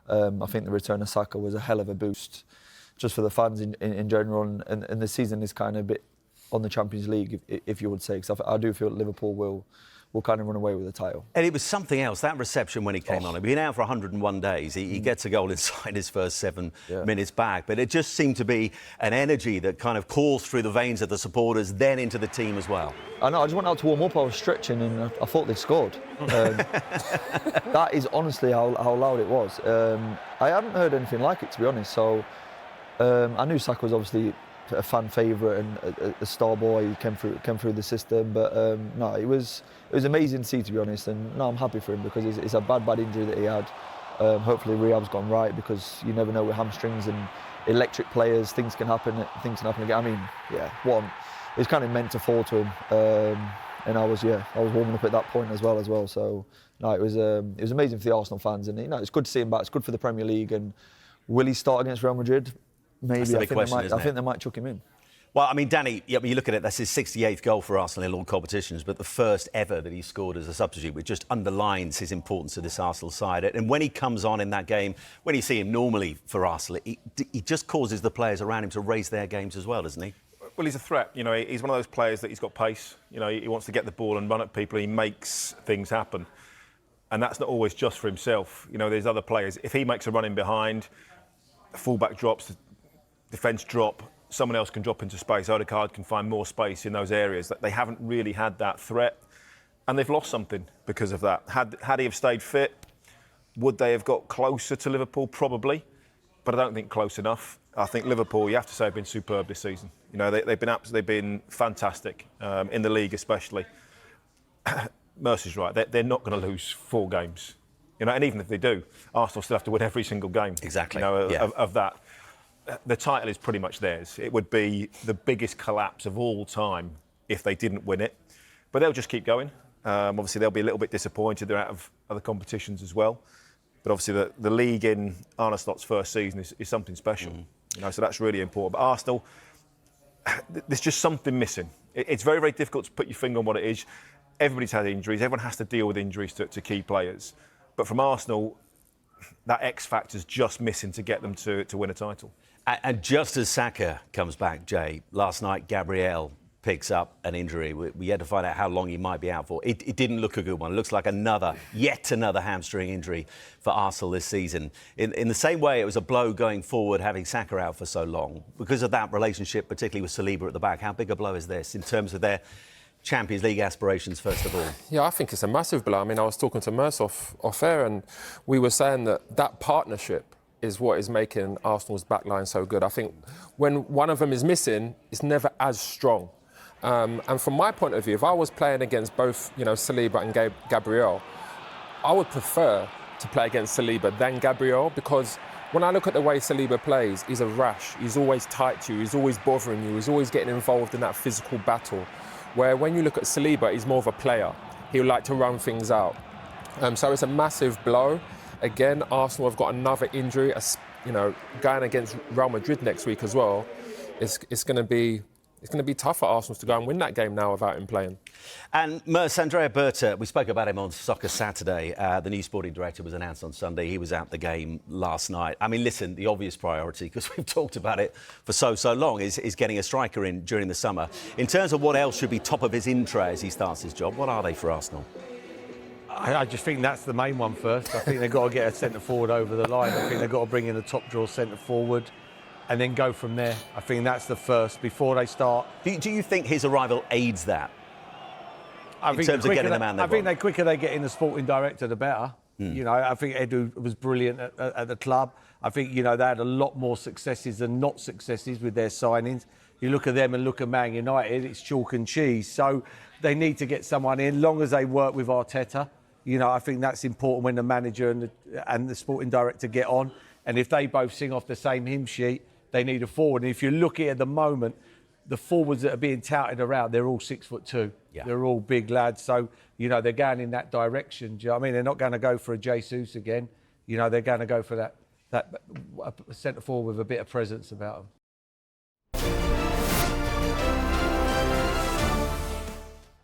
I think the return of Saka was a hell of a boost just for the fans in general, and the season is kind of a bit on the Champions League, if you would say, because I do feel that Liverpool will kind of run away with the title. And it was something else, that reception when he came on. He'd been out for 101 days. He gets a goal inside his first 7 minutes back. But it just seemed to be an energy that kind of coursed through the veins of the supporters, then into the team as well. I know, I just went out to warm up, I was stretching and I thought they scored. That is honestly how loud it was. I hadn't heard anything like it, to be honest. So I knew Saka was obviously a fan favourite and a star boy. He came through the system, but no, it was amazing to see, to be honest. And no, I'm happy for him because it's a bad injury that he had. Hopefully rehab's gone right, because you never know with hamstrings and electric players, things can happen again. I mean, yeah, it was kind of meant to fall to him, and I was warming up at that point as well. So no, it was amazing for the Arsenal fans, and it's good to see him back. It's good for the Premier League. And will he start against Real Madrid? Maybe. I think they might chuck him in. Well, I mean, Danny, you look at it, that's his 68th goal for Arsenal in all competitions, but the first ever that he scored as a substitute, which just underlines his importance to this Arsenal side. And when he comes on in that game, when you see him normally for Arsenal, he just causes the players around him to raise their games as well, doesn't he? Well, he's a threat. He's one of those players that he's got pace. He wants to get the ball and run at people. He makes things happen. And that's not always just for himself. There's other players. If he makes a run in behind, the fullback drops, defence drop, someone else can drop into space. Odegaard can find more space in those areas. That they haven't really had that threat, and they've lost something because of that. Had he have stayed fit, would they have got closer to Liverpool? Probably, but I don't think close enough. I think Liverpool, you have to say, have been superb this season. They've been fantastic in the league, especially. Mercy's right. They're not going to lose 4 games. And even if they do, Arsenal still have to win every single game. Exactly. Of that. The title is pretty much theirs. It would be the biggest collapse of all time if they didn't win it. But they'll just keep going. Obviously, they'll be a little bit disappointed. They're out of other competitions as well. But obviously, the league in Arne Slot's first season is something special. So that's really important. But Arsenal, there's just something missing. It's very, very difficult to put your finger on what it is. Everybody's had injuries. Everyone has to deal with injuries to key players. But from Arsenal, that X factor's just missing to get them to win a title. And just as Saka comes back, Jay, last night Gabriel picks up an injury. We had to find out how long he might be out for. It didn't look a good one. It looks like yet another hamstring injury for Arsenal this season. In the same way, it was a blow going forward having Saka out for so long. Because of that relationship, particularly with Saliba at the back, how big a blow is this in terms of their Champions League aspirations, first of all? Yeah, I think it's a massive blow. I mean, I was talking to Merce off air, and we were saying that partnership is what is making Arsenal's backline so good. I think when one of them is missing, it's never as strong. And from my point of view, if I was playing against both, Saliba and Gabriel, I would prefer to play against Saliba than Gabriel, because when I look at the way Saliba plays, he's a rash. He's always tight to you. He's always bothering you. He's always getting involved in that physical battle. Where when you look at Saliba, he's more of a player. He'll like to run things out. So it's a massive blow. Again, Arsenal have got another injury, going against Real Madrid next week as well. It's going to be tough for Arsenal to go and win that game now without him playing. And Merce, Andrea Berta, we spoke about him on Soccer Saturday. The new sporting director was announced on Sunday. He was out the game last night. I mean, listen, the obvious priority, because we've talked about it for so long, is getting a striker in during the summer. In terms of what else should be top of his in tray as he starts his job, what are they for Arsenal? I just think that's the main one first. I think they've got to get a centre-forward over the line. I think they've got to bring in a top-draw centre-forward and then go from there. I think that's the first, before they start. Do you think his arrival aids that? In terms of getting the man they want? I think the quicker they get in the sporting director, the better. I think Edu was brilliant at the club. I think, they had a lot more successes than not successes with their signings. You look at them and look at Man United, it's chalk and cheese. So they need to get someone in, long as they work with Arteta. I think that's important when the manager and the sporting director get on. And if they both sing off the same hymn sheet, they need a forward. And if you look at the moment, the forwards that are being touted around, they're all 6'2". Yeah. They're all big lads. So, they're going in that direction. Do you know what I mean? They're not going to go for a Jesus again. They're going to go for that centre forward with a bit of presence about them.